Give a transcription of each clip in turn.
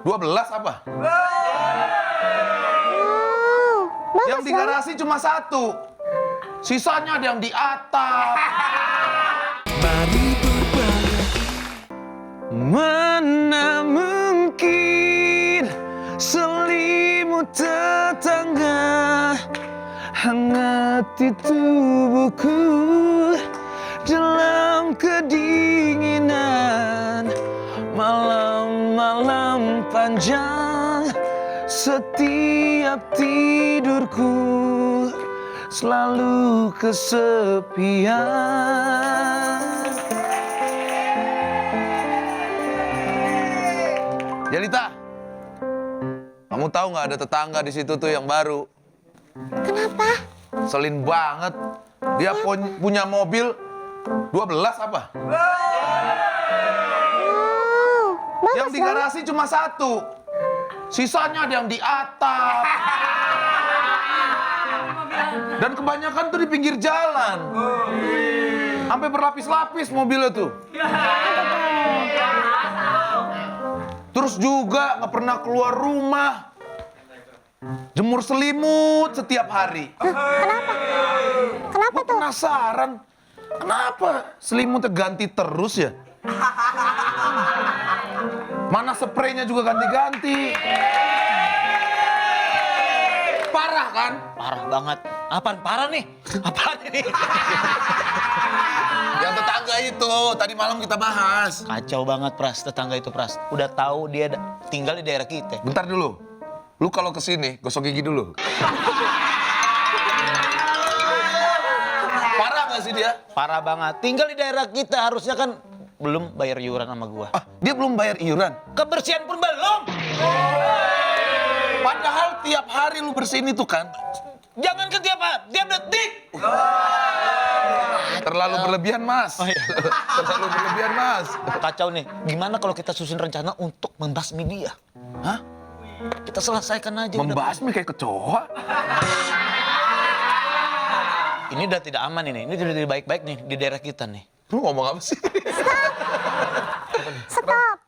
12 apa? Yang di garasi cuma 1. Sisanya ada yang di atap. Mari berbagi. Mana mungkin selimut tetangga hangati tubuhku dalam kedinginan malam-malam panjang. Setiap tidurku selalu kesepian. Jelita, kamu tahu nggak ada tetangga di situ tuh yang baru? Kenapa? Selin banget. Dia punya mobil 12 apa? Yang di garasi cuma 1. Sisanya ada yang di atap. Dan kebanyakan tuh di pinggir jalan. Sampai berlapis-lapis mobilnya tuh. Terus juga nggak pernah keluar rumah. Jemur selimut setiap hari. Kenapa? Kenapa Gua tuh? penasaran. Kenapa selimutnya ganti terus ya? Mana spraynya juga ganti-ganti. Parah kan? Parah banget. Apaan parah nih? Apaan ini? Yang tetangga itu, tadi malam kita bahas. Kacau banget Pras, tetangga itu Pras. Udah tahu dia tinggal di daerah kita. Bentar dulu. Lu kalau kesini, gosok gigi dulu. Parah gak sih dia? Parah banget. Tinggal di daerah kita harusnya kan belum bayar iuran sama gua. Ah, dia belum bayar iuran. Kebersihan pun belum. Padahal tiap hari lu bersihin itu kan. Jangan ke tiap detik. Terlalu berlebihan, Mas. Oh, iya. Terlalu berlebihan, Mas. Kacau nih. Gimana kalau kita susun rencana untuk membasmi dia? Hah? Kita selesaikan aja. Membasmi kayak kecoa? Ini udah tidak aman ini. Ini udah tidak baik-baik nih di daerah kita nih. Lu ngomong apa sih? Stop.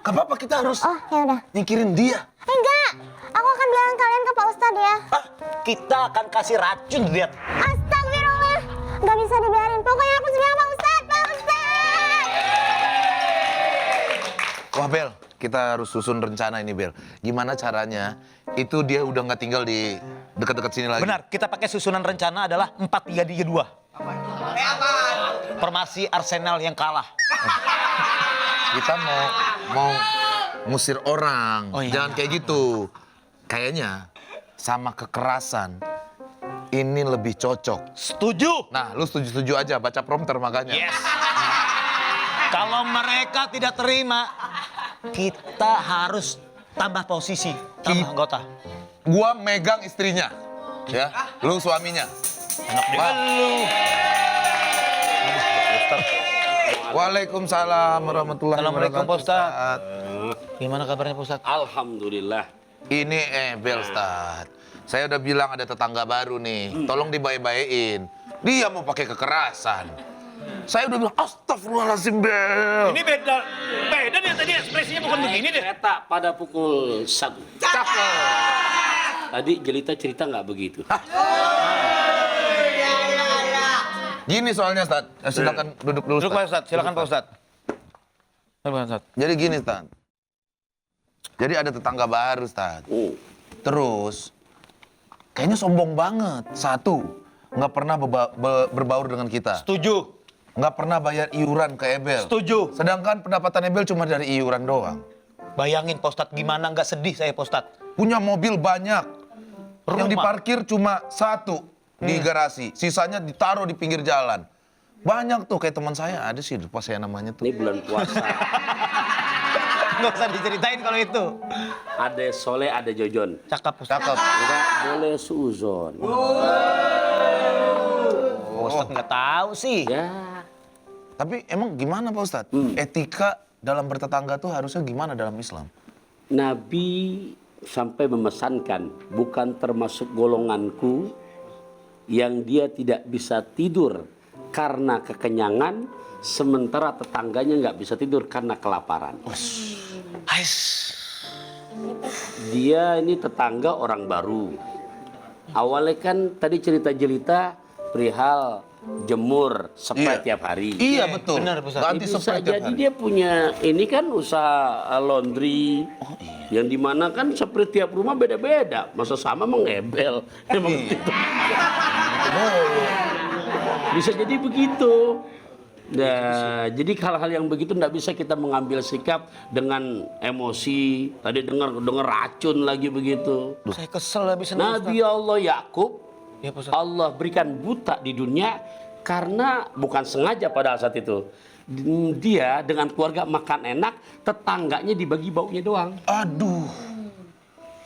Gak apa-apa, kita harus Oh, ya udah. nyingkirin dia. Enggak. Aku akan bilang kalian ke Pak Ustadz ya. Kita akan kasih racun dia. Astagfirullah. Gak bisa dibiarin. Pokoknya aku bilang Pak Ustadz, Pak Ustadz. Wah, Bel, kita harus susun rencana ini, Bel. Gimana caranya? Itu dia udah nggak tinggal di dekat-dekat sini lagi. Benar, kita pakai susunan rencana adalah 4-3-2. Formasi Arsenal yang kalah. Kita mau ngusir orang. Oh, iya. Jangan kayak gitu. Kayaknya sama kekerasan ini lebih cocok. Setuju? Nah, lu setuju-setuju aja, baca prompter makanya. Yes. Kalau mereka tidak terima, kita harus tambah posisi, tambah anggota. Gua megang istrinya, ya. Lu suaminya. Enak deh. Pak. Waalaikumsalam warahmatullahi Assalamualaikum, wabarakatuh. Pak Ustadz. Gimana kabarnya Pak Ustadz? Alhamdulillah. Ini Bel, Ustadz. Saya udah bilang ada tetangga baru nih. Tolong dibaik-baikin. Dia mau pakai kekerasan. Saya udah bilang, astagfirullahaladzim, Bel. Ini beda nih tadi ekspresinya bukan begini deh. Kereta pada pukul 1. Cakep. Tadi Jelita cerita nggak begitu. Gini soalnya, Ustadz. Silakan duduk dulu, Duduk Pak Ustadz, silakan Pak Ustadz. Duduk Pak Ustadz. Jadi gini, Ustadz. Jadi ada tetangga baru, Ustadz. Oh. Terus, kayaknya sombong banget. Satu, nggak pernah berbaur dengan kita. Setuju. Nggak pernah bayar iuran ke Ebel. Setuju. Sedangkan pendapatan Ebel cuma dari iuran doang. Bayangin Pak Ustadz, gimana nggak sedih saya Pak Ustadz. Punya mobil banyak. Yang Rumah. diparkir cuma 1 di garasi. Sisanya ditaruh di pinggir jalan. Banyak tuh, kayak teman saya ada sih, lupa saya namanya tuh. Ini bulan puasa. Nggak usah diceritain kalau itu. Ada Soleh, ada Jojon. Cakep Pak Ustadz. Cakep. Nggak boleh suuzon. Pak Ustadz nggak tahu sih. Ya. Tapi emang gimana Pak Ustadz? Etika dalam bertetangga tuh harusnya gimana dalam Islam? Nabi sampai memesankan, bukan termasuk golonganku yang dia tidak bisa tidur karena kekenyangan, sementara tetangganya nggak bisa tidur karena kelaparan. Ais. dia ini tetangga orang baru. Awalnya kan tadi cerita-cerita perihal jemur spray Iya. tiap hari. Iya betul. benar, Ustaz. Ganti Bisa spray tiap jadi hari. dia punya ini kan usaha laundry yang dimana kan spray tiap rumah beda-beda, masa sama mengebel. Emang gitu. Bisa jadi begitu. Nah, jadi hal-hal yang begitu tidak bisa kita mengambil sikap dengan emosi. Tadi dengar racun lagi begitu. Saya kesel habis ini, Nabi Allah Yakub, Ya, Pak Ustaz. Allah berikan buta di dunia karena bukan sengaja pada saat itu. Dia dengan keluarga makan enak, tetangganya dibagi baunya doang. Aduh.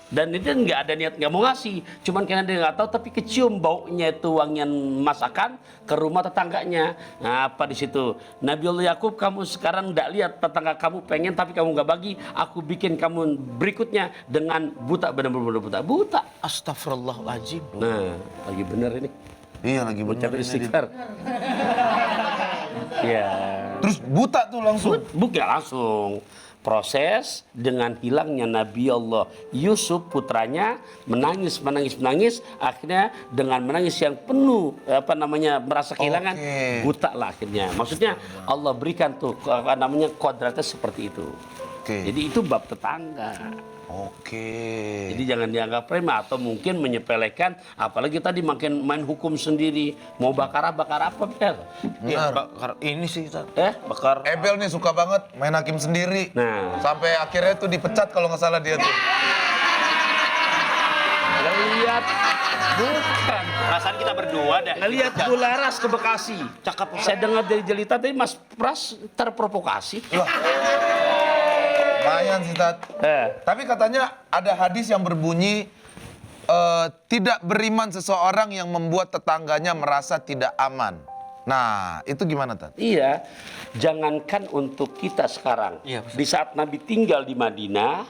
Dan itu nggak ada niat nggak mau ngasih, cuman karena dia nggak tahu tapi kecium baunya itu wangian masakan ke rumah tetangganya. Nah, apa di situ? Nabi Allah Yakub, kamu sekarang nggak lihat tetangga kamu pengen tapi kamu nggak bagi, aku bikin kamu berikutnya dengan buta, benar-benar buta. Astagfirullahaladzim. Nah, lagi bener ini. Iya lagi Ucap bener ini. istighfar. Ya. Terus buta tuh langsung. Bukan langsung. Proses dengan hilangnya Nabi Allah Yusuf putranya menangis, akhirnya dengan menangis yang penuh merasa kehilangan, Oke. buta lah akhirnya. Maksudnya Allah berikan tuh kodratnya seperti itu. Oke. Jadi itu bab tetangga. Oke. Jadi jangan dianggap remeh atau mungkin menyepelekan, apalagi tadi main hukum sendiri, mau bakar apa Bel? Ya, Benar. bakar ini sih, Ustaz. Bakar. Ebel nih suka banget main hakim sendiri. Nah. Sampai akhirnya tuh dipecat kalau nggak salah dia tuh. Lihat, bukan. Perasaan kita berdua dah. Ngelihat Bu Laras ke Bekasi. Cakep. Saya dengar dari Jelita tadi Mas Pras terprovokasi. Lumayan sih, Tat. Tapi katanya ada hadis yang berbunyi tidak beriman seseorang yang membuat tetangganya merasa tidak aman. Nah, itu gimana, Tat? Iya, jangankan untuk kita sekarang. Iya, Ustaz. Di saat Nabi tinggal di Madinah,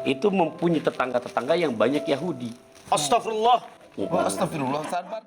itu mempunyai tetangga-tetangga yang banyak Yahudi. Astagfirullah. Oh, astagfirullah, sabar.